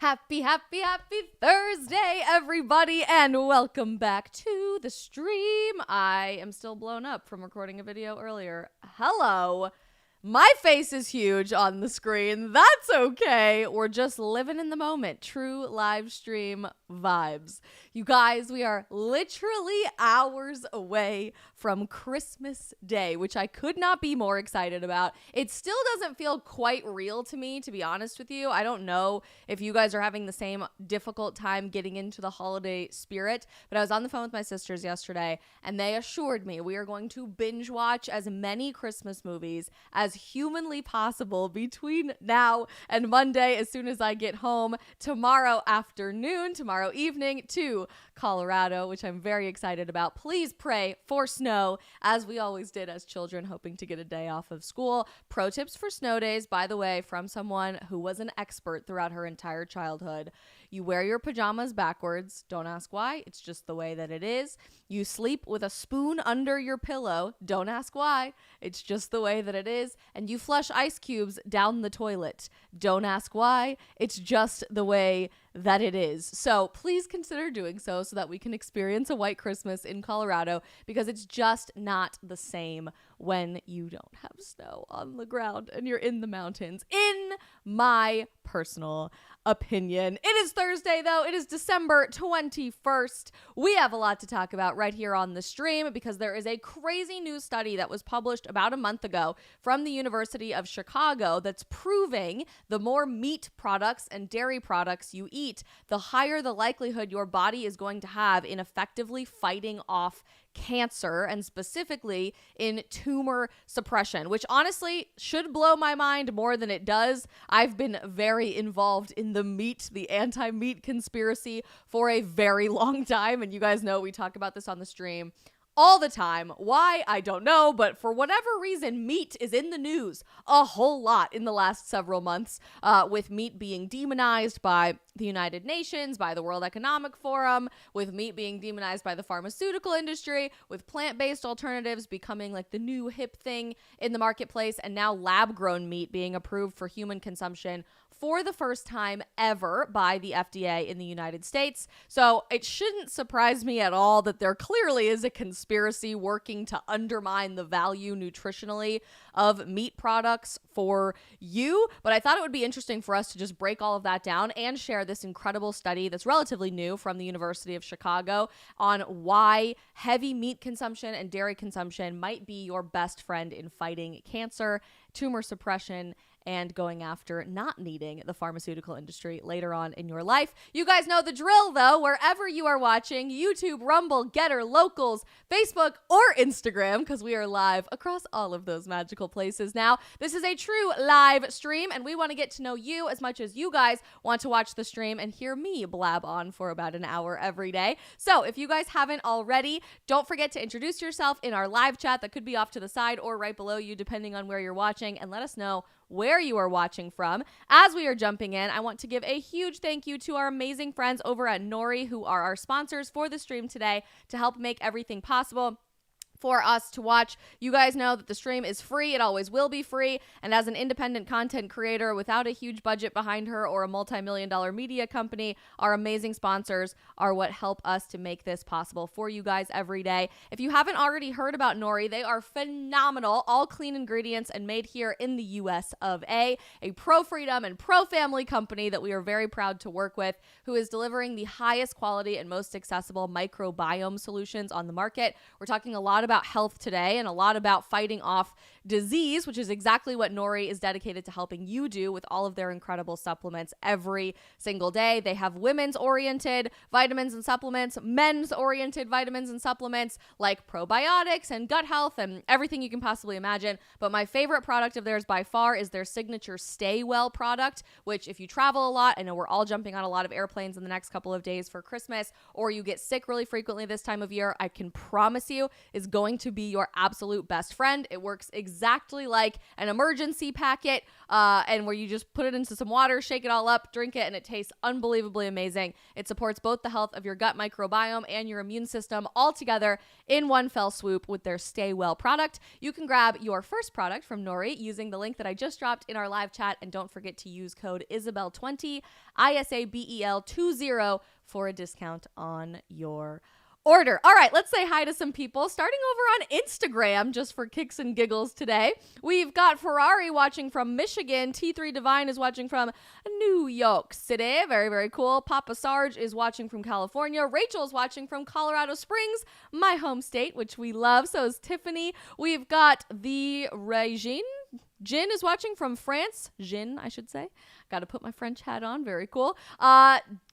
Happy Thursday, everybody, and welcome back to the stream. I am still blown up from recording a video earlier. Hello. My face is huge on the screen. That's okay. We're just living in the moment. True live stream vibes. You guys, we are literally hours away from Christmas Day, which I could not be more excited about. It still doesn't feel quite real to me, to be honest with you. I don't know if you guys are having the same difficult time getting into the holiday spirit, but I was on the phone with my sisters yesterday, and they assured me we are going to binge watch as many Christmas movies as humanly possible between now and Monday as soon as I get home tomorrow afternoon, tomorrow evening to Colorado, which I'm very excited about. Please pray for snow, as we always did as children, hoping to get a day off of school. Pro tips for snow days, by the way, from someone who was an expert throughout her entire childhood. You wear your pajamas backwards. Don't ask why. It's just the way that it is. You sleep with a spoon under your pillow. Don't ask why. It's just the way that it is. And you flush ice cubes down the toilet. Don't ask why. It's just the way that it is. So please consider doing so that we can experience a white Christmas in Colorado, because it's just not the same when you don't have snow on the ground and you're in the mountains, in my personal opinion. It is Thursday, though. It is December 21st. We have a lot to talk about right here on the stream, because there is a crazy new study that was published about a month ago from the University of Chicago that's proving the more meat products and dairy products you eat, the higher the likelihood your body is going to have in effectively fighting off cancer, and specifically in tumor suppression, which honestly should blow my mind more than it does. I've been very involved in the anti-meat conspiracy for a very long time, and you guys know we talk about this on the stream all the time. Why? I don't know, but for whatever reason, meat is in the news a whole lot in the last several months, with meat being demonized by the United Nations, by the World Economic Forum, with meat being demonized by the pharmaceutical industry, with plant-based alternatives becoming like the new hip thing in the marketplace, and now lab-grown meat being approved for human consumption for the first time ever by the FDA in the United States. So it shouldn't surprise me at all that there clearly is a conspiracy working to undermine the value nutritionally of meat products for you. But I thought it would be interesting for us to just break all of that down and share this incredible study that's relatively new from the University of Chicago on why heavy meat consumption and dairy consumption might be your best friend in fighting cancer, tumor suppression, and going after not needing the pharmaceutical industry later on in your life. You guys know the drill, though. Wherever you are watching, YouTube, Rumble, Getter, Locals, Facebook, or Instagram, because we are live across all of those magical places now. This is a true live stream, and we want to get to know you as much as you guys want to watch the stream and hear me blab on for about an hour every day. So if you guys haven't already, don't forget to introduce yourself in our live chat that could be off to the side or right below you, depending on where you're watching, and let us know where you are watching from. As we are jumping in, I want to give a huge thank you to our amazing friends over at Nori, who are our sponsors for the stream today to help make everything possible for us to watch. You guys know that the stream is free. It always will be free. And as an independent content creator without a huge budget behind her or a multi-million-dollar media company, our amazing sponsors are what help us to make this possible for you guys every day. If you haven't already heard about Nori, they are phenomenal, all clean ingredients and made here in the US of A pro-freedom and pro-family company that we are very proud to work with, who is delivering the highest quality and most accessible microbiome solutions on the market. We're talking a lot about health today and a lot about fighting off disease, which is exactly what Nori is dedicated to helping you do with all of their incredible supplements every single day. They have women's-oriented vitamins and supplements, men's-oriented vitamins and supplements like probiotics and gut health and everything you can possibly imagine. But my favorite product of theirs by far is their signature Stay Well product, which if you travel a lot, I know we're all jumping on a lot of airplanes in the next couple of days for Christmas, or you get sick really frequently this time of year, I can promise you is going going to be your absolute best friend. It works exactly like an emergency packet, and where you just put it into some water, shake it all up, drink it, and it tastes unbelievably amazing. It supports both the health of your gut microbiome and your immune system all together in one fell swoop with their Stay Well product. You can grab your first product from Nori using the link that I just dropped in our live chat, and don't forget to use code Isabel20, ISABEL20 for a discount on your order. All right, let's say hi to some people. Starting over on Instagram, just for kicks and giggles today, we've got Ferrari watching from Michigan. T3 Divine is watching from New York City. Very, very cool. Papa Sarge is watching from California. Rachel's watching from Colorado Springs, my home state, which we love. So is Tiffany. We've got the Regine. Jin is watching from France. Jin, I should say. Got to put my French hat on. Very cool.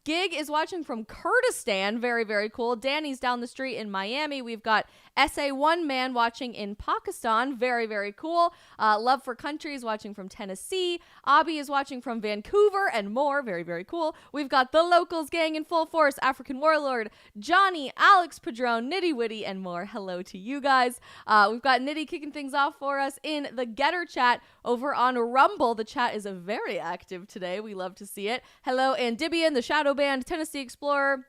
Gig is watching from Kurdistan. Very, very cool. Danny's down the street in Miami. We've got SA1 Man watching in Pakistan. Very, very cool. Love for Country is watching from Tennessee. Abby is watching from Vancouver and more. Very, very cool. We've got the Locals gang in full force. African Warlord, Johnny, Alex Padron, Nitty Witty, and more. Hello to you guys. We've got Nitty kicking things off for us in the Getter chat over on Rumble. The chat is very active today. We love to see it. Hello, Andibian, the Shadow Band, Tennessee Explorer,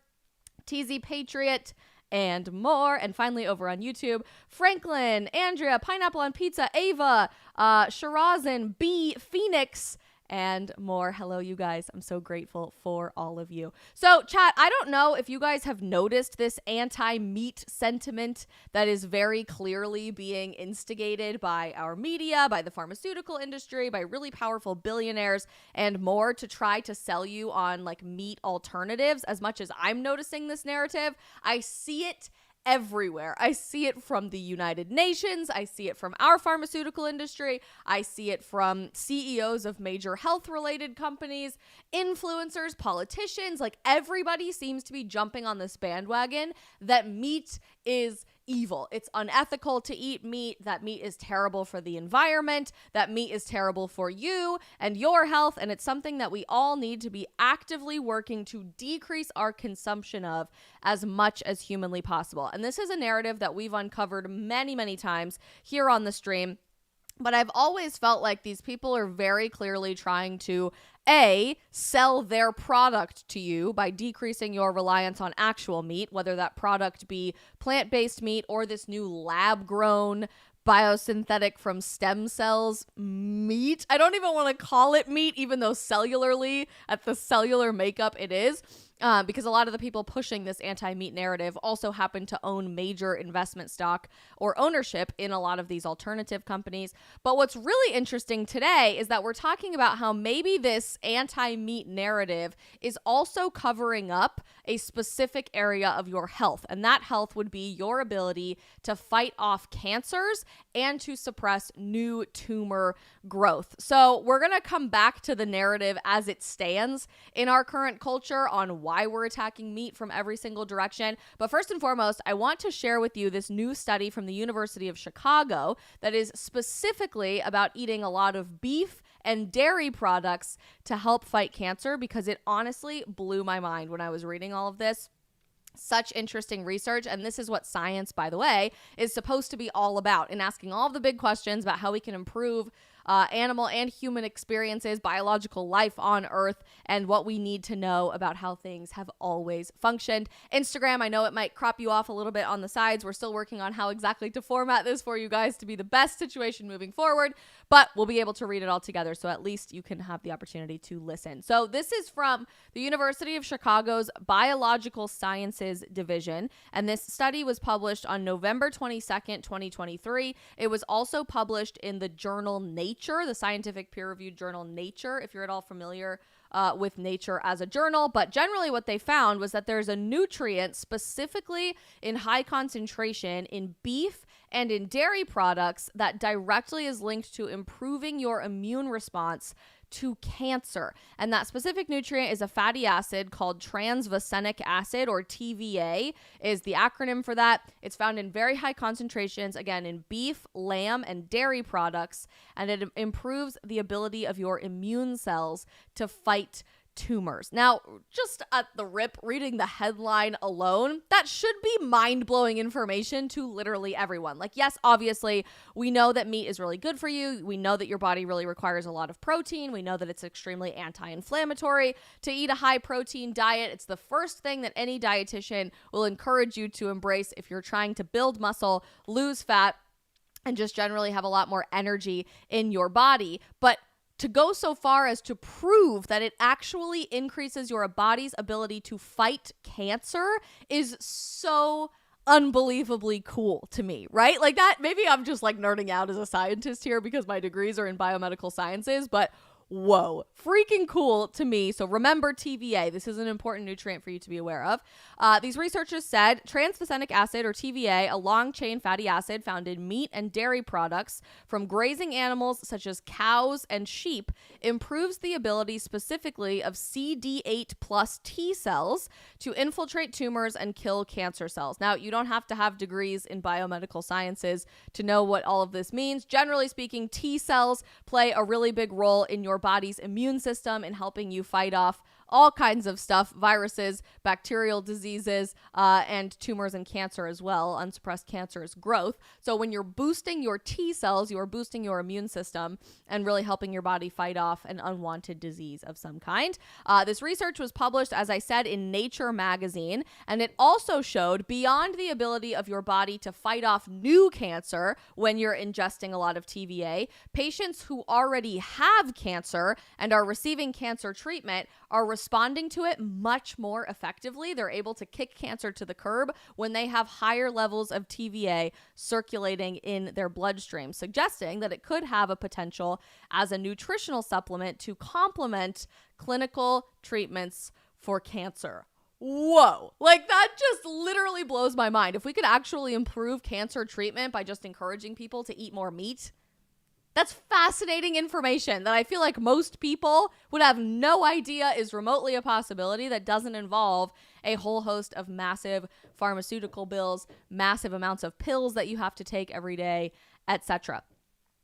TZ Patriot, and more. And finally, over on YouTube, Franklin, Andrea, Pineapple on Pizza, Ava, Shirazin, B, Phoenix, and more. Hello, you guys. I'm so grateful for all of you. So, chat, I don't know if you guys have noticed this anti-meat sentiment that is very clearly being instigated by our media, by the pharmaceutical industry, by really powerful billionaires and more to try to sell you on like meat alternatives. As much as I'm noticing this narrative, I see it everywhere. I see it from the United Nations. I see it from our pharmaceutical industry. I see it from CEOs of major health-related companies, influencers, politicians. Like, everybody seems to be jumping on this bandwagon that meat is evil. It's unethical to eat meat, that meat is terrible for the environment, that meat is terrible for you and your health, and it's something that we all need to be actively working to decrease our consumption of as much as humanly possible. And this is a narrative that we've uncovered many, many times here on the stream. But I've always felt like these people are very clearly trying to, A, sell their product to you by decreasing your reliance on actual meat, whether that product be plant-based meat or this new lab-grown biosynthetic from stem cells meat. I don't even want to call it meat, even though cellularly, at the cellular makeup, it is. Because a lot of the people pushing this anti-meat narrative also happen to own major investment stock or ownership in a lot of these alternative companies. But what's really interesting today is that we're talking about how maybe this anti-meat narrative is also covering up a specific area of your health. And that health would be your ability to fight off cancers and to suppress new tumor growth. So we're going to come back to the narrative as it stands in our current culture on why we're attacking meat from every single direction. But first and foremost, I want to share with you this new study from the University of Chicago that is specifically about eating a lot of beef and dairy products to help fight cancer, because it honestly blew my mind when I was reading all of this. Such interesting research. And this is what science, by the way, is supposed to be all about, in asking all of the big questions about how we can improve animal and human experiences, biological life on Earth, and what we need to know about how things have always functioned. Instagram, I know it might crop you off a little bit on the sides. We're still working on how exactly to format this for you guys to be the best situation moving forward, but we'll be able to read it all together, so at least you can have the opportunity to listen. So this is from the University of Chicago's Biological Sciences Division, and this study was published on November 22nd, 2023. It was also published in the journal Nature, the scientific peer-reviewed journal Nature, if you're at all familiar with Nature as a journal. But generally what they found was that there's a nutrient specifically in high concentration in beef and in dairy products that directly is linked to improving your immune response to cancer. And that specific nutrient is a fatty acid called trans-vaccenic acid, or TVA is the acronym for that. It's found in very high concentrations, again, in beef, lamb, and dairy products, and it improves the ability of your immune cells to fight tumors. Now, just at the rip, reading the headline alone, that should be mind-blowing information to literally everyone. Like, yes, obviously, we know that meat is really good for you. We know that your body really requires a lot of protein. We know that it's extremely anti-inflammatory to eat a high-protein diet. It's the first thing that any dietitian will encourage you to embrace if you're trying to build muscle, lose fat, and just generally have a lot more energy in your body. But to go so far as to prove that it actually increases your body's ability to fight cancer is so unbelievably cool to me, right? Like that, maybe I'm just like nerding out as a scientist here because my degrees are in biomedical sciences, but whoa, freaking cool to me. So remember TVA. This is an important nutrient for you to be aware of. These researchers said trans-vaccenic acid, or TVA, a long-chain fatty acid found in meat and dairy products from grazing animals such as cows and sheep, improves the ability specifically of CD8 plus T cells to infiltrate tumors and kill cancer cells. Now, you don't have to have degrees in biomedical sciences to know what all of this means. Generally speaking, T cells play a really big role in your body's immune system in helping you fight off all kinds of stuff, viruses, bacterial diseases, and tumors and cancer as well, unsuppressed cancerous growth. So when you're boosting your T cells, you are boosting your immune system and really helping your body fight off an unwanted disease of some kind. This research was published, as I said, in Nature magazine, and it also showed beyond the ability of your body to fight off new cancer when you're ingesting a lot of TVA, patients who already have cancer and are receiving cancer treatment are responding to it much more effectively. They're able to kick cancer to the curb when they have higher levels of TVA circulating in their bloodstream, suggesting that it could have a potential as a nutritional supplement to complement clinical treatments for cancer. Whoa, like that just literally blows my mind. If we could actually improve cancer treatment by just encouraging people to eat more meat, that's fascinating information that I feel like most people would have no idea is remotely a possibility that doesn't involve a whole host of massive pharmaceutical bills, massive amounts of pills that you have to take every day, etc.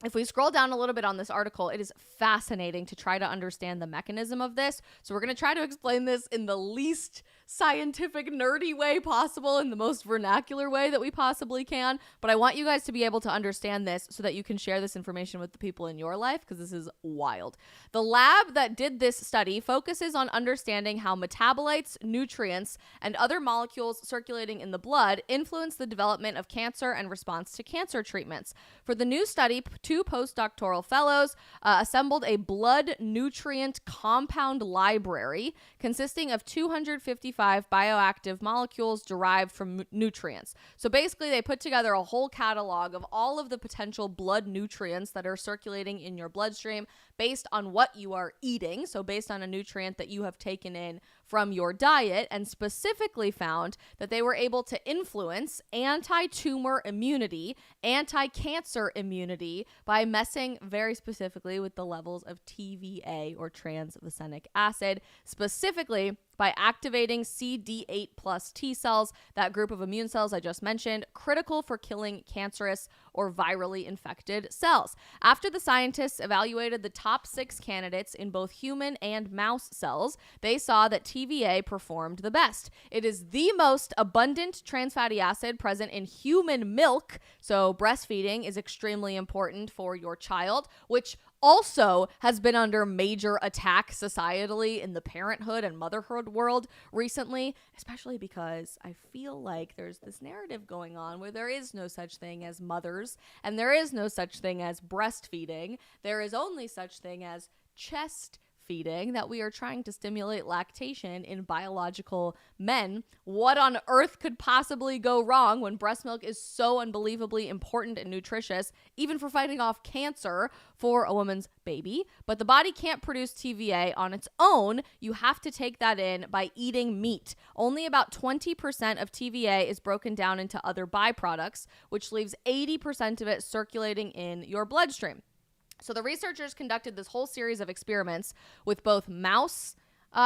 If we scroll down a little bit on this article, it is fascinating to try to understand the mechanism of this. So we're going to try to explain this in the least scientific, nerdy way possible, in the most vernacular way that we possibly can. But I want you guys to be able to understand this so that you can share this information with the people in your life, because this is wild. The lab that did this study focuses on understanding how metabolites, nutrients, and other molecules circulating in the blood influence the development of cancer and response to cancer treatments. For the new study, 2 postdoctoral fellows assembled a blood nutrient compound library consisting of 255 bioactive molecules derived from nutrients. So basically, they put together a whole catalog of all of the potential blood nutrients that are circulating in your bloodstream based on what you are eating, so based on a nutrient that you have taken in from your diet, and specifically found that they were able to influence anti-tumor immunity, anti-cancer immunity by messing very specifically with the levels of TVA, or trans-vaccenic acid, specifically by activating CD8 plus T cells, that group of immune cells I just mentioned, critical for killing cancerous or virally infected cells. After the scientists evaluated the top 6 candidates in both human and mouse cells, they saw that TVA performed the best. It is the most abundant trans fatty acid present in human milk, so breastfeeding is extremely important for your child, which also has been under major attack societally in the parenthood and motherhood world recently, especially because I feel like there's this narrative going on where there is no such thing as mothers and there is no such thing as breastfeeding. There is only such thing as chest feeding, that we are trying to stimulate lactation in biological men. What on earth could possibly go wrong when breast milk is so unbelievably important and nutritious, even for fighting off cancer for a woman's baby? But the body can't produce TVA on its own. You have to take that in by eating meat. Only about 20% of TVA is broken down into other byproducts, which leaves 80% of it circulating in your bloodstream. So the researchers conducted this whole series of experiments with both mouse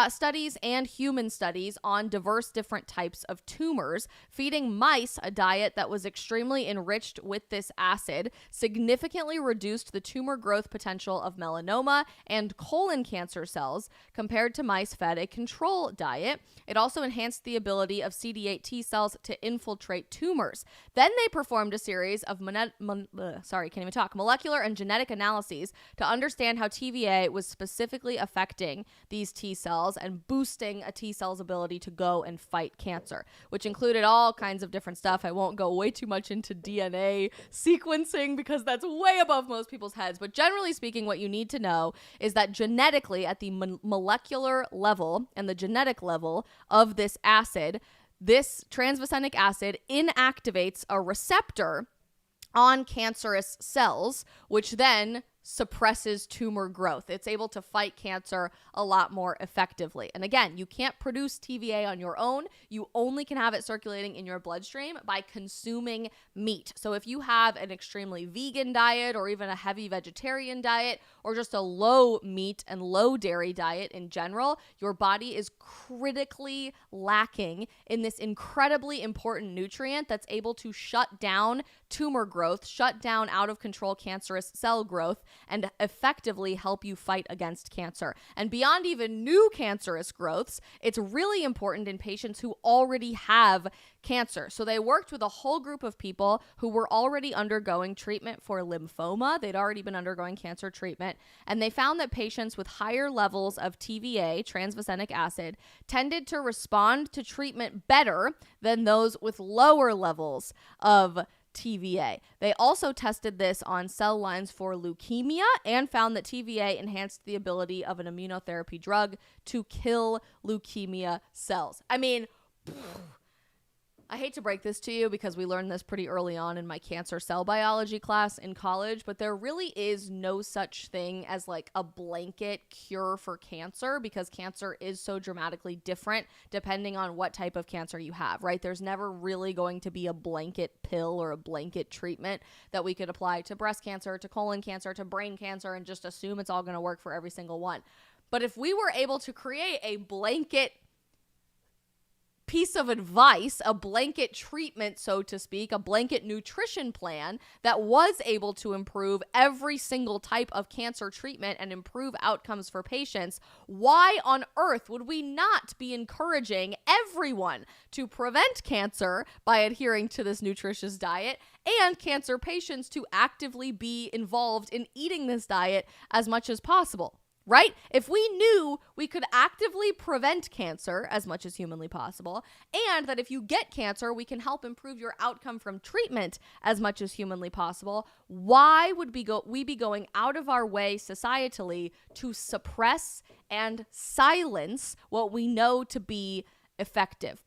studies and human studies on diverse different types of tumors. Feeding mice a diet that was extremely enriched with this acid significantly reduced the tumor growth potential of melanoma and colon cancer cells compared to mice fed a control diet. It also enhanced the ability of CD8 T cells to infiltrate tumors. Then they performed a series of molecular and genetic analyses to understand how TVA was specifically affecting these T cells and boosting a T cell's ability to go and fight cancer, which included all kinds of different stuff. I won't go way too much into DNA sequencing because that's way above most people's heads. But generally speaking, what you need to know is that genetically at the molecular level and the genetic level of this acid, this trans-vaccenic acid inactivates a receptor on cancerous cells, which then suppresses tumor growth. It's able to fight cancer a lot more effectively. And again, you can't produce TVA on your own. You only can have it circulating in your bloodstream by consuming meat. So if you have an extremely vegan diet or even a heavy vegetarian diet or just a low meat and low dairy diet in general, your body is critically lacking in this incredibly important nutrient that's able to shut down tumor growth, shut down out of control cancerous cell growth, and effectively help you fight against cancer. And beyond even new cancerous growths, it's really important in patients who already have cancer. So they worked with a whole group of people who were already undergoing treatment for lymphoma. They'd already been undergoing cancer treatment. And they found that patients with higher levels of TVA, trans-vaccenic acid, tended to respond to treatment better than those with lower levels of TVA. They also tested this on cell lines for leukemia and found that TVA enhanced the ability of an immunotherapy drug to kill leukemia cells. I mean, I hate to break this to you because we learned this pretty early on in my cancer cell biology class in college, but there really is no such thing as like a blanket cure for cancer because cancer is so dramatically different depending on what type of cancer you have, right? There's never really going to be a blanket pill or a blanket treatment that we could apply to breast cancer, to colon cancer, to brain cancer, and just assume it's all going to work for every single one. But if we were able to create a blanket piece of advice, a blanket treatment, so to speak, a blanket nutrition plan that was able to improve every single type of cancer treatment and improve outcomes for patients, why on earth would we not be encouraging everyone to prevent cancer by adhering to this nutritious diet and cancer patients to actively be involved in eating this diet as much as possible? Right? If we knew we could actively prevent cancer as much as humanly possible, and that if you get cancer, we can help improve your outcome from treatment as much as humanly possible, why would we be going out of our way societally to suppress and silence what we know to be effective?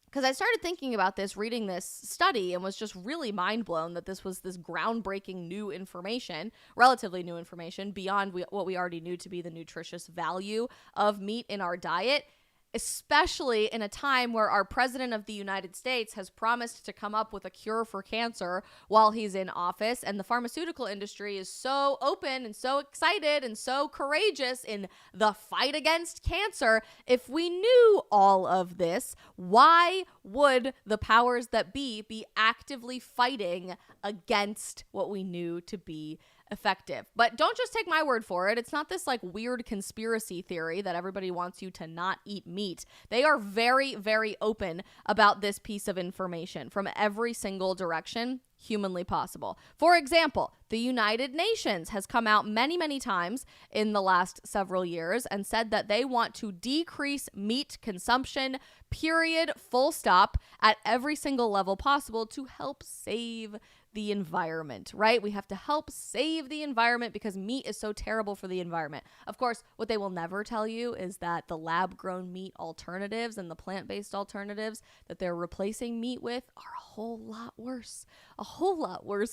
Because I started thinking about this, reading this study, and was just really mind blown that this was this groundbreaking new information, relatively new information, beyond what we already knew to be the nutritious value of meat in our diet, especially in a time where our president of the United States has promised to come up with a cure for cancer while he's in office. And the pharmaceutical industry is so open and so excited and so courageous in the fight against cancer. If we knew all of this, why would the powers that be actively fighting against what we knew to be effective? But don't just take my word for it. It's not this like weird conspiracy theory that everybody wants you to not eat meat. They are very, very open about this piece of information from every single direction humanly possible. For example, the United Nations has come out many, many times in the last several years and said that they want to decrease meat consumption, period, full stop, at every single level possible to help save the environment, right? We have to help save the environment because meat is so terrible for the environment. Of course, what they will never tell you is that the lab-grown meat alternatives and the plant-based alternatives that they're replacing meat with are a whole lot worse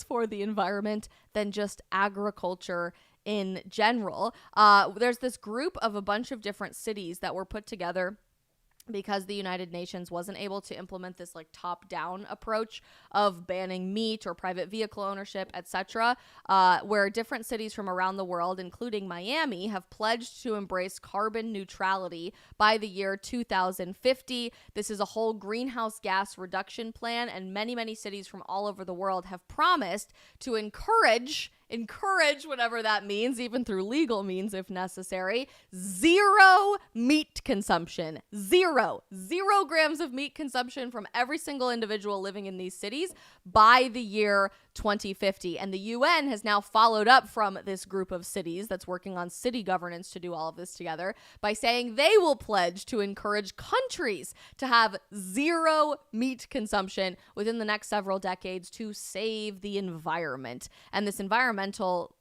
for the environment than just agriculture in general. There's this group of a bunch of different cities that were put together because the United Nations wasn't able to implement this like top-down approach of banning meat or private vehicle ownership, etc., where different cities from around the world, including Miami, have pledged to embrace carbon neutrality by the year 2050. This is a whole greenhouse gas reduction plan, and many, many cities from all over the world have promised to encourage, whatever that means, even through legal means if necessary, zero meat consumption. Zero grams of meat consumption from every single individual living in these cities by the year 2050. And the UN has now followed up from this group of cities that's working on city governance to do all of this together by saying they will pledge to encourage countries to have zero meat consumption within the next several decades to save the environment. And this environmental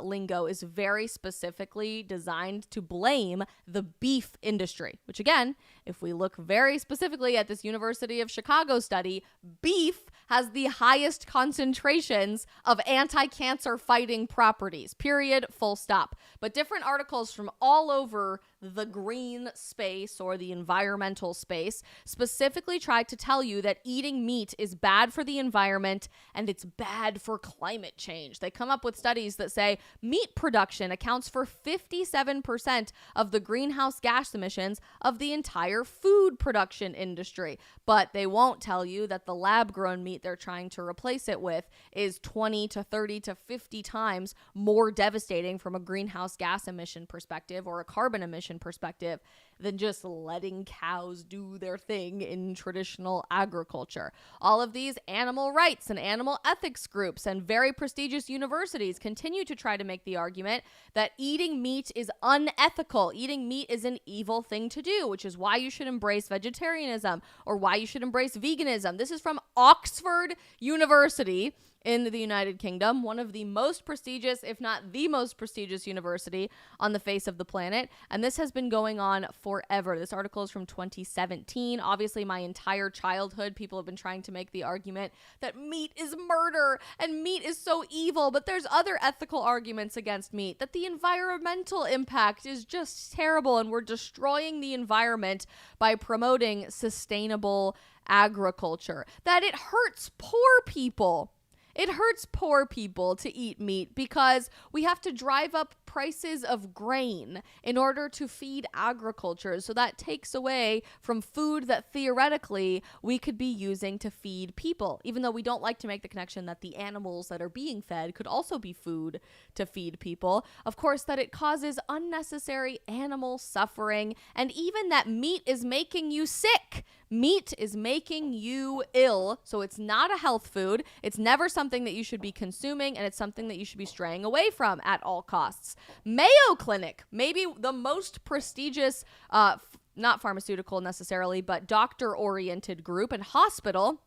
lingo is very specifically designed to blame the beef industry, which again, if we look very specifically at this University of Chicago study, beef has the highest concentrations of anti-cancer fighting properties, period, full stop. But different articles from all over the green space or the environmental space specifically tried to tell you that eating meat is bad for the environment and it's bad for climate change. They come up with studies that say meat production accounts for 57% of the greenhouse gas emissions of the entire food production industry. But they won't tell you that the lab-grown meat they're trying to replace it with is 20 to 30 to 50 times more devastating from a greenhouse gas emission perspective or a carbon emission perspective than just letting cows do their thing in traditional agriculture. All of these animal rights and animal ethics groups and very prestigious universities continue to try to make the argument that eating meat is unethical. Eating meat is an evil thing to do, which is why you should embrace vegetarianism or why you should embrace veganism. This is from Oxford University in the United Kingdom, one of the most prestigious, if not the most prestigious university on the face of the planet. And this has been going on forever. This article is from 2017. Obviously, my entire childhood, people have been trying to make the argument that meat is murder and meat is so evil. But there's other ethical arguments against meat, that the environmental impact is just terrible and we're destroying the environment by promoting sustainable agriculture, that it hurts poor people. It hurts poor people to eat meat because we have to drive up prices of grain in order to feed agriculture. So that takes away from food that theoretically we could be using to feed people, even though we don't like to make the connection that the animals that are being fed could also be food to feed people. Of course, that it causes unnecessary animal suffering, and even that meat is making you sick. Meat is making you ill, so it's not a health food. It's never something that you should be consuming, and it's something that you should be straying away from at all costs. Mayo Clinic, maybe the most prestigious, not pharmaceutical necessarily, but doctor-oriented group and hospital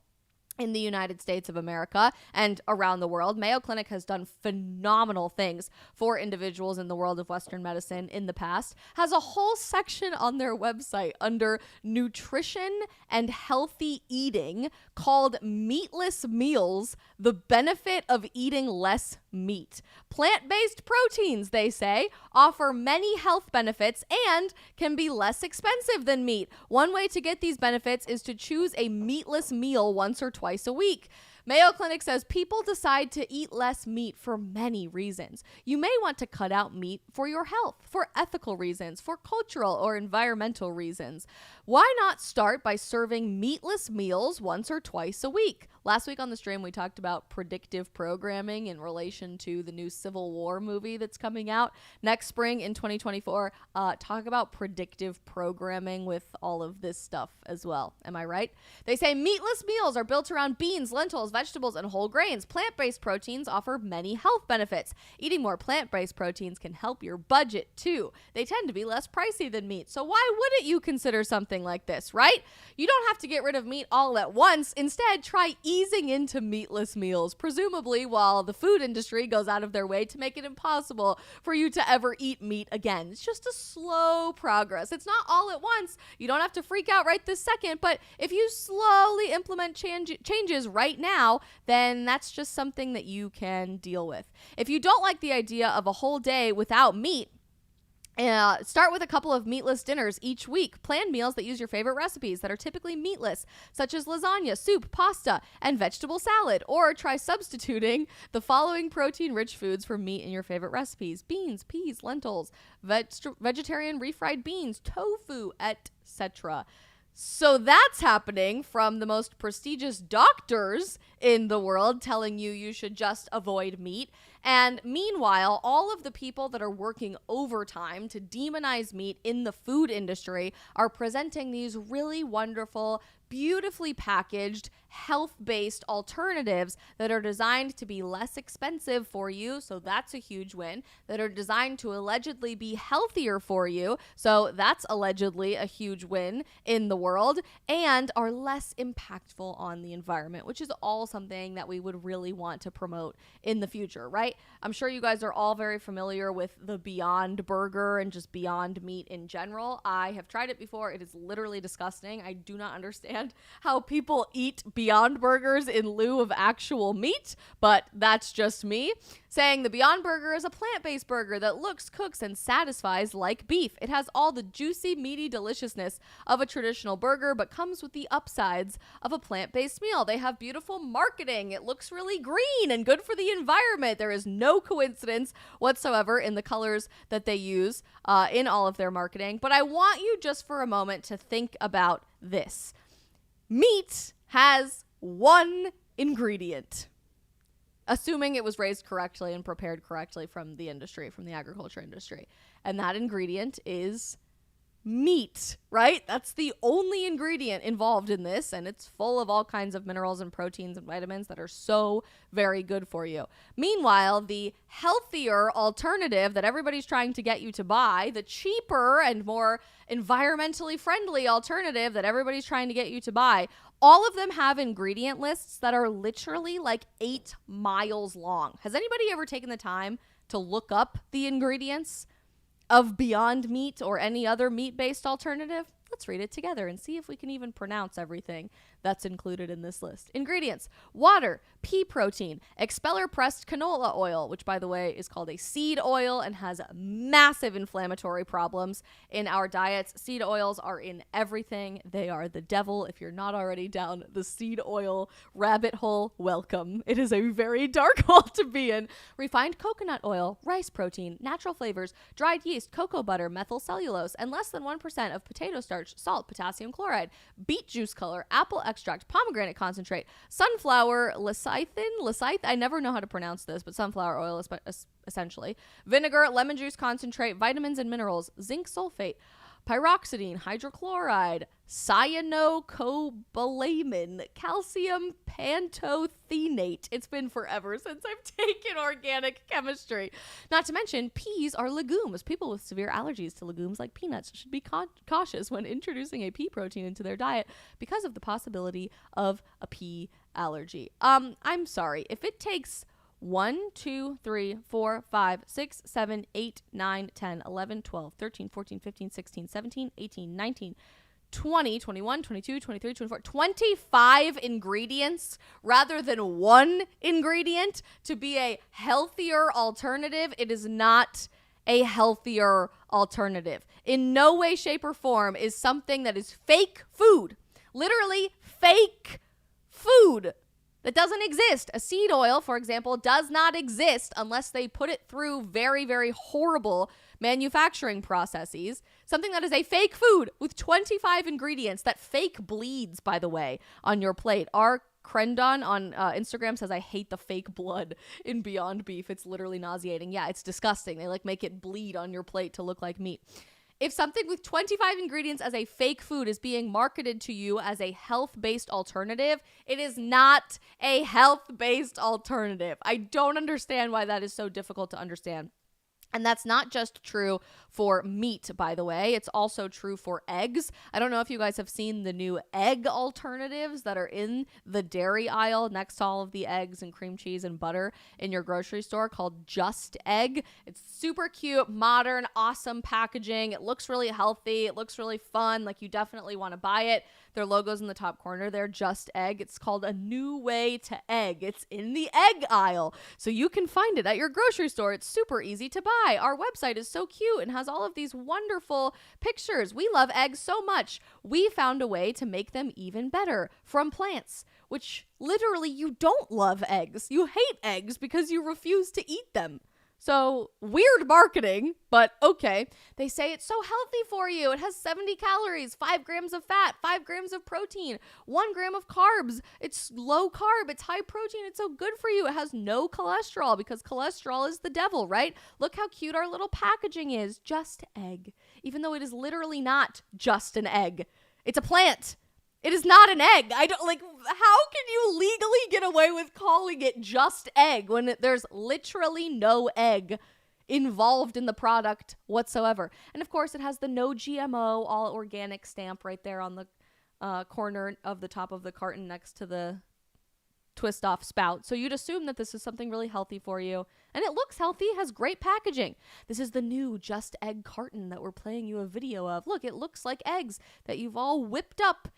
in the United States of America and around the world. Mayo Clinic has done phenomenal things for individuals in the world of Western medicine in the past, has a whole section on their website under nutrition and healthy eating called Meatless Meals, the benefit of eating less meat. Plant-based proteins, they say, offer many health benefits and can be less expensive than meat. One way to get these benefits is to choose a meatless meal once or twice a week. Mayo Clinic says people decide to eat less meat for many reasons. You may want to cut out meat for your health, for ethical reasons, for cultural or environmental reasons. Why not start by serving meatless meals once or twice a week? Last week on the stream, we talked about predictive programming in relation to the new Civil War movie that's coming out next spring in 2024. Talk about predictive programming with all of this stuff as well. Am I right? They say meatless meals are built around beans, lentils, vegetables, and whole grains. Plant-based proteins offer many health benefits. Eating more plant-based proteins can help your budget too. They tend to be less pricey than meat. So why wouldn't you consider something like this, right? You don't have to get rid of meat all at once. Instead, try easing into meatless meals, presumably while the food industry goes out of their way to make it impossible for you to ever eat meat again. It's just a slow progress. It's not all at once. You don't have to freak out right this second, but if you slowly implement changes right now, then that's just something that you can deal with. If you don't like the idea of a whole day without meat, Start with a couple of meatless dinners each week. Plan meals that use your favorite recipes that are typically meatless, such as lasagna, soup, pasta, and vegetable salad. Or try substituting the following protein-rich foods for meat in your favorite recipes: beans, peas, lentils, vegetarian refried beans, tofu, etc. So that's happening from the most prestigious doctors in the world telling you should just avoid meat. And meanwhile, all of the people that are working overtime to demonize meat in the food industry are presenting these really wonderful, beautifully packaged, health-based alternatives that are designed to be less expensive for you, so that's a huge win, that are designed to allegedly be healthier for you, so that's allegedly a huge win in the world, and are less impactful on the environment, which is all something that we would really want to promote in the future, right? I'm sure you guys are all very familiar with the Beyond Burger and just Beyond Meat in general. I have tried it before. It is literally disgusting. I do not understand how people eat Beyond Burgers in lieu of actual meat, but that's just me. Saying the Beyond Burger is a plant-based burger that looks, cooks, and satisfies like beef. It has all the juicy, meaty deliciousness of a traditional burger, but comes with the upsides of a plant-based meal. They have beautiful marketing. It looks really green and good for the environment. There is no coincidence whatsoever in the colors that they use in all of their marketing. But I want you just for a moment to think about this. Meat has one ingredient, assuming it was raised correctly and prepared correctly from the industry, from the agriculture industry. And that ingredient is meat, right? That's the only ingredient involved in this, and it's full of all kinds of minerals and proteins and vitamins that are so very good for you. Meanwhile, the healthier alternative that everybody's trying to get you to buy, the cheaper and more environmentally friendly alternative that everybody's trying to get you to buy, all of them have ingredient lists that are literally like 8 miles long. Has anybody ever taken the time to look up the ingredients of Beyond Meat or any other meat-based alternative? Let's read it together and see if we can even pronounce everything that's included in this list. Ingredients: water, pea protein, expeller pressed canola oil, which by the way is called a seed oil and has massive inflammatory problems in our diets. Seed oils are in everything. They are the devil. If you're not already down the seed oil rabbit hole, welcome. It is a very dark hole to be in. Refined coconut oil, rice protein, natural flavors, dried yeast, cocoa butter, methyl cellulose, and less than 1% of potato starch, salt, potassium chloride, beet juice color, apple extract, pomegranate concentrate, sunflower lecithin, I never know how to pronounce this, but sunflower oil essentially, vinegar, lemon juice concentrate, vitamins and minerals, zinc sulfate, pyroxidine, hydrochloride, cyanocobalamin, calcium pantothenate. It's been forever since I've taken organic chemistry. Not to mention, peas are legumes. People with severe allergies to legumes like peanuts should be cautious when introducing a pea protein into their diet because of the possibility of a pea allergy. I'm sorry. If it takes 1, 2, 3, 4, 5, 6, 7, 8, 9, 10, 11, 12, 13, 14, 15, 16, 17, 18, 19, 20, 21, 22, 23, 24, 25 ingredients rather than one ingredient to be a healthier alternative, it is not a healthier alternative. In no way, shape, or form is something that is fake food, literally fake food, that doesn't exist. A seed oil, for example, does not exist unless they put it through very, very horrible manufacturing processes. Something that is a fake food with 25 ingredients that fake bleeds, by the way, on your plate. Our Crendon on Instagram says, I hate the fake blood in Beyond Beef. It's literally nauseating. Yeah, it's disgusting. They make it bleed on your plate to look like meat. If something with 25 ingredients as a fake food is being marketed to you as a health-based alternative, it is not a health-based alternative. I don't understand why that is so difficult to understand. And that's not just true for meat, by the way. It's also true for eggs. I don't know if you guys have seen the new egg alternatives that are in the dairy aisle next to all of the eggs and cream cheese and butter in your grocery store, called Just Egg. It's super cute, modern, awesome packaging. It looks really healthy. It looks really fun. You definitely want to buy it. Their logo's in the top corner there, Just Egg. It's called A New Way to Egg. It's in the egg aisle. So you can find it at your grocery store. It's super easy to buy. Our website is so cute and has all of these wonderful pictures. We love eggs so much. We found a way to make them even better from plants, which literally you don't love eggs. You hate eggs because you refuse to eat them. So weird marketing, but okay. They say it's so healthy for you. It has 70 calories, 5 grams of fat, 5 grams of protein, 1 gram of carbs. It's low carb. It's high protein. It's so good for you. It has no cholesterol because cholesterol is the devil, right? Look how cute our little packaging is. Just egg. Even though it is literally not just an egg. It's a plant. It is not an egg. I don't like, how can you legally get away with calling it just egg when there's literally no egg involved in the product whatsoever? And of course, it has the no GMO, all organic stamp right there on the corner of the top of the carton next to the twist off spout. So you'd assume that this is something really healthy for you. And it looks healthy, has great packaging. This is the new Just Egg carton that we're playing you a video of. Look, it looks like eggs that you've all whipped up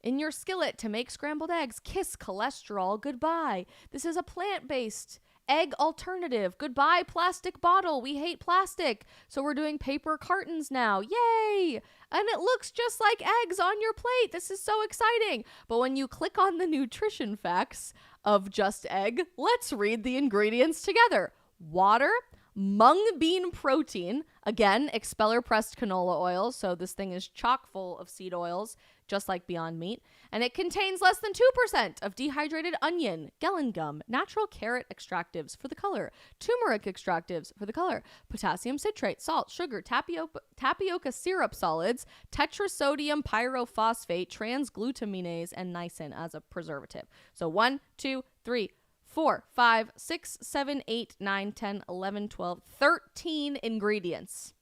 in your skillet to make scrambled eggs. Kiss cholesterol goodbye. This is a plant-based egg alternative. Goodbye plastic bottle. We hate plastic. So we're doing paper cartons now. Yay! And it looks just like eggs on your plate. This is so exciting. But when you click on the nutrition facts of Just Egg, let's read the ingredients together. Water, mung bean protein, again, expeller pressed canola oil. So this thing is chock full of seed oils, just like Beyond Meat. And it contains less than 2% of dehydrated onion, gellan gum, natural carrot extractives for the color, turmeric extractives for the color, potassium citrate, salt, sugar, tapioca syrup solids, tetrasodium pyrophosphate, transglutaminase, and niacin as a preservative. So 1, 2, 3, 4, 5, 6, 7, 8, 9, 10, 11, 12, 13 ingredients.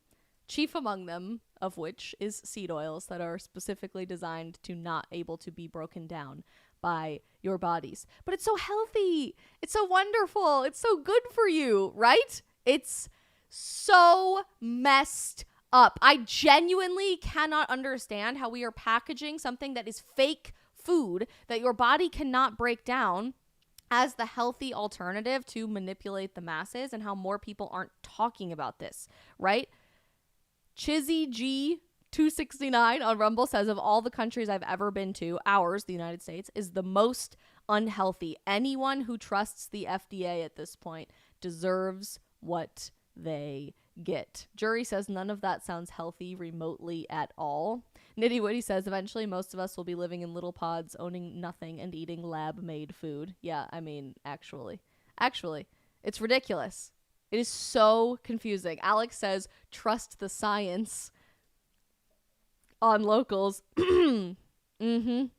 Chief among them of which is seed oils that are specifically designed to not able to be broken down by your bodies. But it's so healthy. It's so wonderful. It's so good for you, right? It's so messed up. I genuinely cannot understand how we are packaging something that is fake food that your body cannot break down as the healthy alternative to manipulate the masses, and how more people aren't talking about this, right? Chizzy G269 on Rumble says, of all the countries I've ever been to, ours, the United States, is the most unhealthy. Anyone who trusts the FDA at this point deserves what they get. Jury says, none of that sounds healthy remotely at all. Nitty Witty says, eventually most of us will be living in little pods, owning nothing and eating lab-made food. Yeah, I mean, actually, it's ridiculous. It is so confusing. Alex says, trust the science on locals. AJ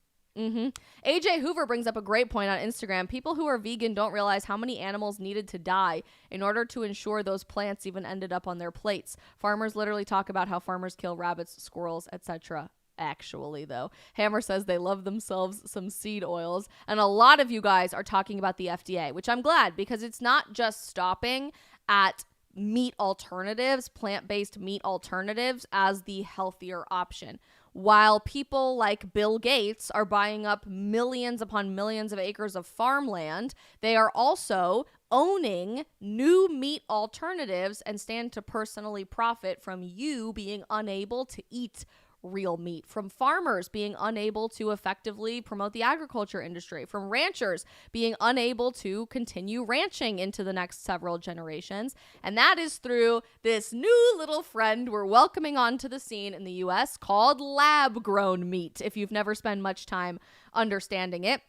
Hoover brings up a great point on Instagram. People who are vegan don't realize how many animals needed to die in order to ensure those plants even ended up on their plates. Farmers literally talk about how farmers kill rabbits, squirrels, etc. Actually, though, Hammer says they love themselves some seed oils. And a lot of you guys are talking about the FDA, which I'm glad, because it's not just stopping at meat alternatives, plant-based meat alternatives as the healthier option. While people like Bill Gates are buying up millions upon millions of acres of farmland, they are also owning new meat alternatives and stand to personally profit from you being unable to eat real meat, from farmers being unable to effectively promote the agriculture industry, from ranchers being unable to continue ranching into the next several generations. And that is through this new little friend we're welcoming onto the scene in the US called lab-grown meat, if you've never spent much time understanding it.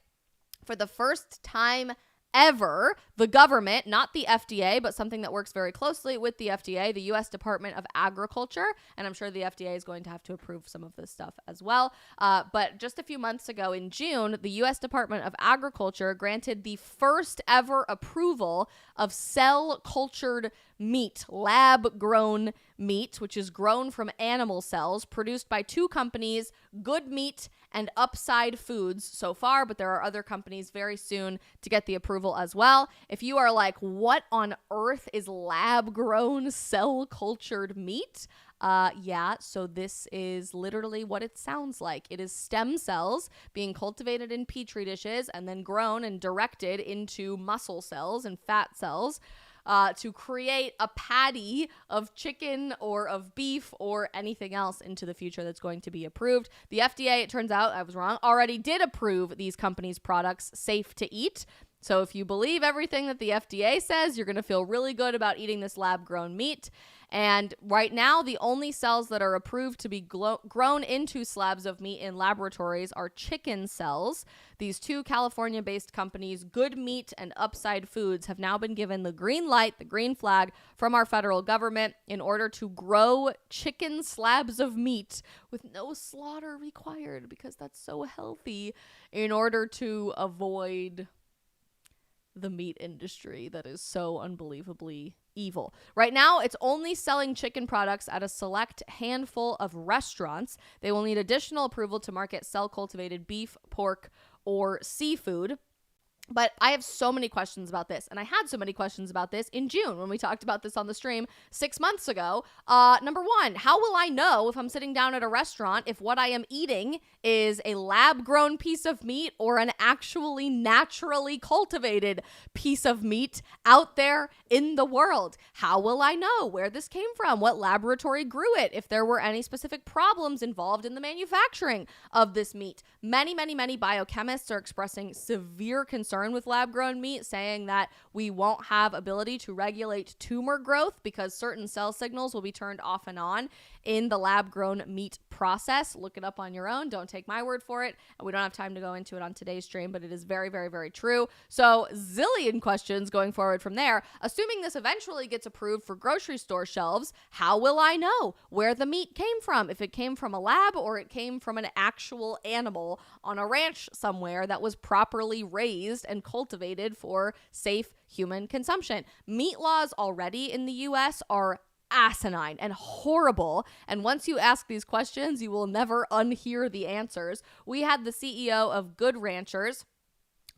For the first time ever, the government, not the FDA, but something that works very closely with the FDA, the U.S. Department of Agriculture, and I'm sure the FDA is going to have to approve some of this stuff as well. But just a few months ago in June, the U.S. Department of Agriculture granted the first ever approval of cell-cultured meat, lab-grown meat, which is grown from animal cells, produced by two companies, Good Meat and Upside Foods so far, but there are other companies very soon to get the approval as well. If you are like, what on earth is lab-grown cell-cultured meat? Yeah, so this is literally what it sounds like. It is stem cells being cultivated in petri dishes and then grown and directed into muscle cells and fat cells to create a patty of chicken or of beef or anything else into the future that's going to be approved. The FDA, it turns out, I was wrong, already did approve these companies' products safe to eat. So if you believe everything that the FDA says, you're going to feel really good about eating this lab-grown meat. And right now, the only cells that are approved to be grown into slabs of meat in laboratories are chicken cells. These two California-based companies, Good Meat and Upside Foods, have now been given the green light, the green flag from our federal government in order to grow chicken slabs of meat with no slaughter required, because that's so healthy, in order to avoid the meat industry that is so unbelievably evil. Right now, it's only selling chicken products at a select handful of restaurants. They will need additional approval to market cell-cultivated beef, pork, or seafood. But I have so many questions about this, and I had so many questions about this in June when we talked about this on the stream 6 months ago. Number one, how will I know if I'm sitting down at a restaurant if what I am eating is a lab-grown piece of meat or an actually naturally cultivated piece of meat out there in the world? How will I know where this came from, what laboratory grew it, if there were any specific problems involved in the manufacturing of this meat? Many biochemists are expressing severe concern with lab-grown meat, saying that we won't have ability to regulate tumor growth because certain cell signals will be turned off and on in the lab-grown meat process. Look it up on your own. Don't take my word for it. We don't have time to go into it on today's stream, but it is very true. So zillion questions going forward from there. Assuming this eventually gets approved for grocery store shelves, how will I know where the meat came from? If it came from a lab or it came from an actual animal on a ranch somewhere that was properly raised and cultivated for safe human consumption. Meat laws already in the US are asinine and horrible, and once you ask these questions, you will never unhear the answers. We had the CEO of Good Ranchers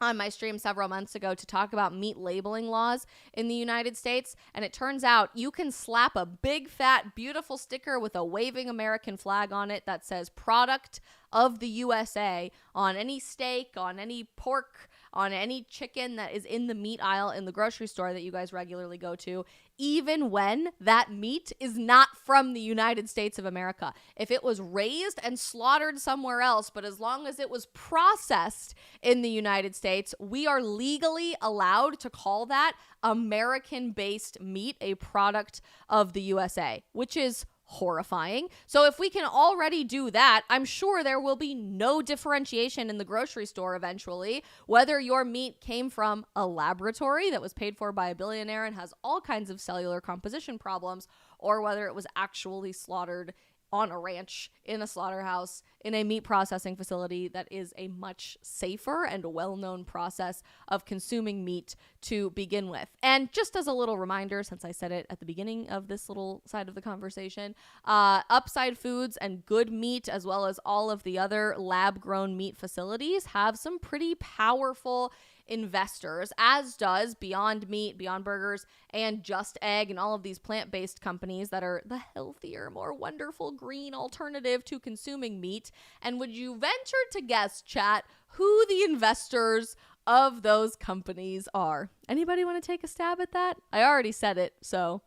on my stream several months ago to talk about meat labeling laws in the United States, and it turns out you can slap a big, fat, beautiful sticker with a waving American flag on it that says product of the USA on any steak, on any pork, on any chicken that is in the meat aisle in the grocery store that you guys regularly go to, even when that meat is not from the United States of America. If it was raised and slaughtered somewhere else, but as long as it was processed in the United States, we are legally allowed to call that American-based meat a product of the USA, which is horrifying. So if we can already do that, I'm sure there will be no differentiation in the grocery store eventually, whether your meat came from a laboratory that was paid for by a billionaire and has all kinds of cellular composition problems, or whether it was actually slaughtered on a ranch, in a slaughterhouse, in a meat processing facility that is a much safer and well-known process of consuming meat to begin with. And just as a little reminder, since I said it at the beginning of this little side of the conversation, Upside Foods and Good Meat, as well as all of the other lab-grown meat facilities, have some pretty powerful investors, as does Beyond Meat, Beyond Burgers, and Just Egg, and all of these plant-based companies that are the healthier, more wonderful green alternative to consuming meat. And would you venture to guess, chat, who the investors of those companies are? Anybody want to take a stab at that? I already said it, so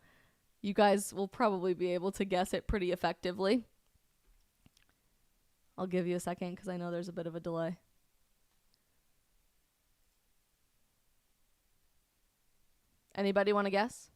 you guys will probably be able to guess it pretty effectively. I'll give you a second because I know there's a bit of a delay. Anybody want to guess?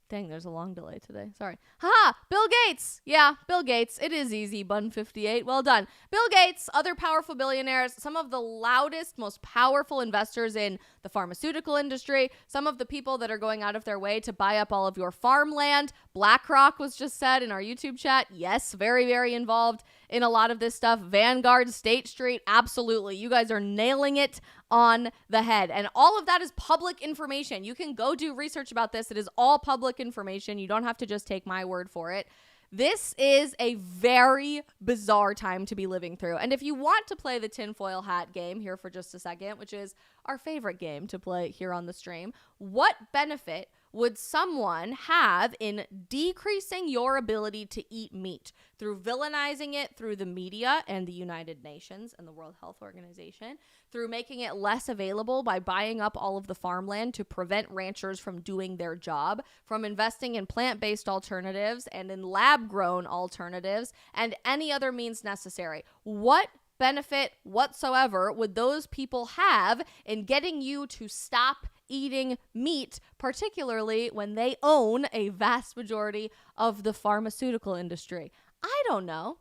Dang, there's a long delay today. Sorry. Haha, Bill Gates. Yeah, Bill Gates. It is easy, Bun58. Well done. Bill Gates, other powerful billionaires, some of the loudest, most powerful investors in the pharmaceutical industry, some of the people that are going out of their way to buy up all of your farmland. BlackRock was just said in our YouTube chat. Yes, very involved in a lot of this stuff. Vanguard, State Street, absolutely. You guys are nailing it on the head. And all of that is public information. You can go do research about this. It is all public information. You don't have to just take my word for it. This is a very bizarre time to be living through. And if you want to play the tinfoil hat game here for just a second, which is our favorite game to play here on the stream, what benefit would someone have in decreasing your ability to eat meat through villainizing it through the media and the United Nations and the World Health Organization, through making it less available by buying up all of the farmland to prevent ranchers from doing their job, from investing in plant-based alternatives and in lab-grown alternatives, and any other means necessary? What benefit whatsoever would those people have in getting you to stop eating meat, particularly when they own a vast majority of the pharmaceutical industry? I don't know.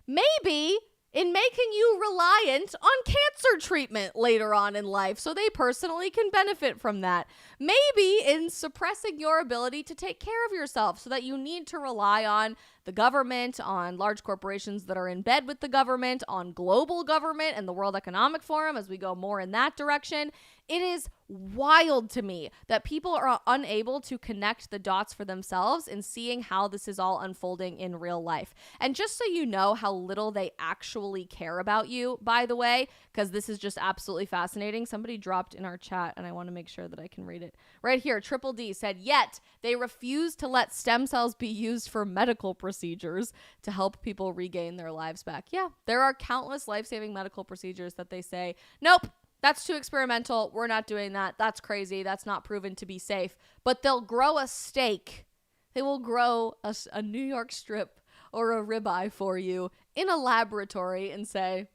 Maybe in making you reliant on cancer treatment later on in life so they personally can benefit from that. Maybe in suppressing your ability to take care of yourself so that you need to rely on the government, on large corporations that are in bed with the government, on global government and the World Economic Forum as we go more in that direction. It is wild to me that people are unable to connect the dots for themselves in seeing how this is all unfolding in real life. And just so you know how little they actually care about you, by the way, because this is just absolutely fascinating. Somebody dropped in our chat and I want to make sure that I can read it. Right here, Triple D said, yet they refuse to let stem cells be used for medical procedures to help people regain their lives back. Yeah, there are countless life-saving medical procedures that they say, nope, that's too experimental. We're not doing that. That's crazy. That's not proven to be safe. But they'll grow a steak. They will grow a New York strip or a ribeye for you in a laboratory and say,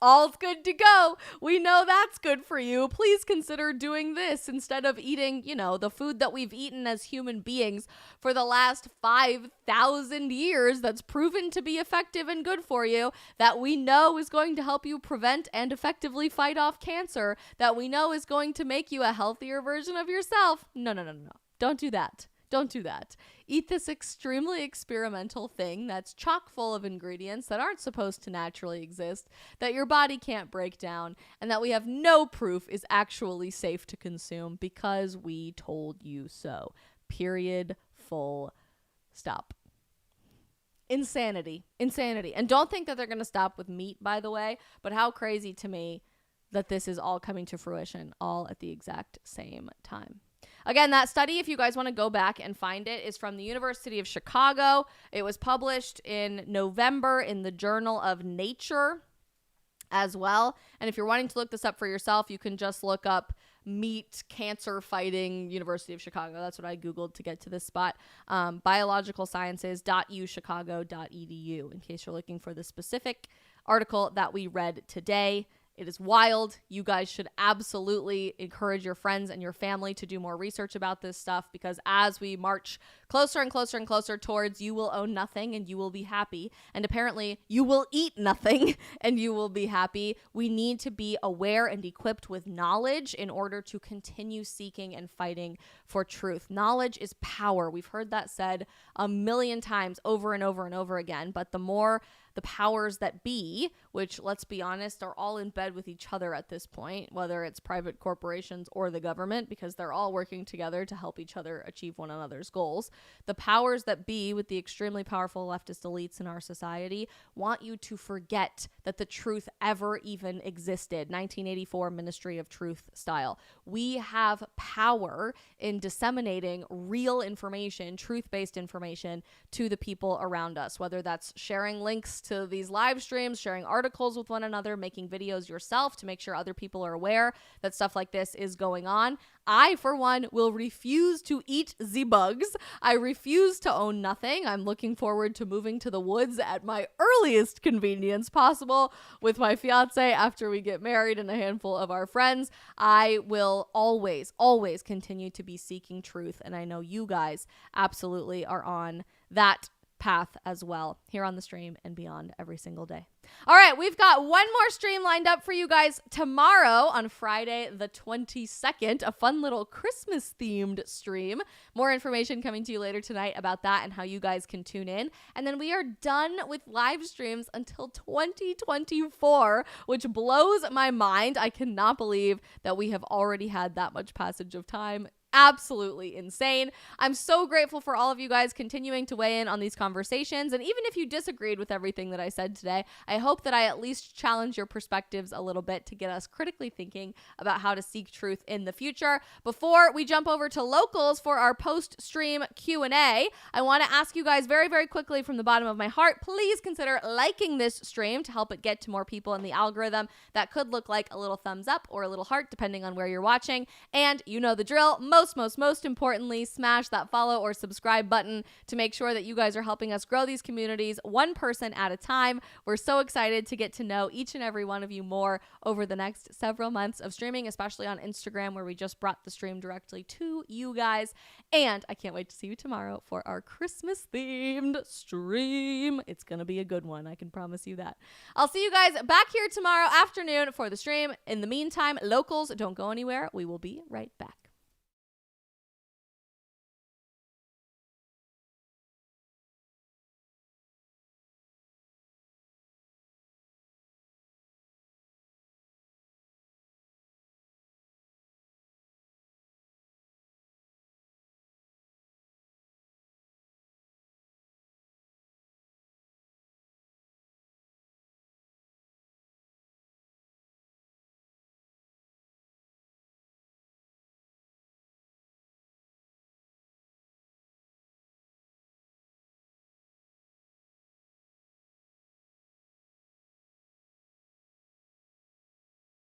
all's good to go. We know that's good for you. Please consider doing this instead of eating, the food that we've eaten as human beings for the last 5,000 years that's proven to be effective and good for you, that we know is going to help you prevent and effectively fight off cancer, that we know is going to make you a healthier version of yourself. No. Don't do that. Don't do that. Eat this extremely experimental thing that's chock full of ingredients that aren't supposed to naturally exist, that your body can't break down, and that we have no proof is actually safe to consume because we told you so. Period. Full stop. Insanity. And don't think that they're going to stop with meat, by the way, but how crazy to me that this is all coming to fruition all at the exact same time. Again, that study, if you guys want to go back and find it, is from the University of Chicago. It was published in November in the Journal of Nature as well. And if you're wanting to look this up for yourself, you can just look up meat cancer fighting University of Chicago. That's what I Googled to get to this spot. biologicalsciences.uchicago.edu in case you're looking for the specific article that we read today. It is wild. You guys should absolutely encourage your friends and your family to do more research about this stuff, because as we march closer and closer and closer towards you will own nothing and you will be happy, and apparently you will eat nothing and you will be happy, we need to be aware and equipped with knowledge in order to continue seeking and fighting for truth. Knowledge is power. We've heard that said a million times over and over and over again, but the more the powers that be, which, let's be honest, are all in bed with each other at this point, whether it's private corporations or the government, because they're all working together to help each other achieve one another's goals. The powers that be, with the extremely powerful leftist elites in our society, want you to forget that the truth ever even existed. 1984 Ministry of Truth style. We have power in disseminating real information, truth-based information, to the people around us, whether that's sharing links to these live streams, sharing articles with one another, making videos yourself to make sure other people are aware that stuff like this is going on. I, for one, will refuse to eat the bugs. I refuse to own nothing. I'm looking forward to moving to the woods at my earliest convenience possible with my fiance after we get married and a handful of our friends. I will always, always continue to be seeking truth, and I know you guys absolutely are on that path as well here on the stream and beyond every single day. All right, we've got one more stream lined up for you guys tomorrow on Friday the 22nd, a fun little Christmas themed stream. More information coming to you later tonight about that and how you guys can tune in. And then we are done with live streams until 2024, which blows my mind. I cannot believe that we have already had that much passage of time. absolutely insane. I'm so grateful for all of you guys continuing to weigh in on these conversations. And even if you disagreed with everything that I said today, I hope that I at least challenge your perspectives a little bit to get us critically thinking about how to seek truth in the future. Before we jump over to locals for our post-stream Q&A, I want to ask you guys very, very quickly from the bottom of my heart, please consider liking this stream to help it get to more people in the algorithm. That could look like a little thumbs up or a little heart, depending on where you're watching. And you know the drill. Most importantly, smash that follow or subscribe button to make sure that you guys are helping us grow these communities one person at a time. We're so excited to get to know each and every one of you more over the next several months of streaming, especially on Instagram, where we just brought the stream directly to you guys. And I can't wait to see you tomorrow for our Christmas themed stream. It's going to be a good one. I can promise you that. I'll see you guys back here tomorrow afternoon for the stream. In the meantime, locals, don't go anywhere. We will be right back.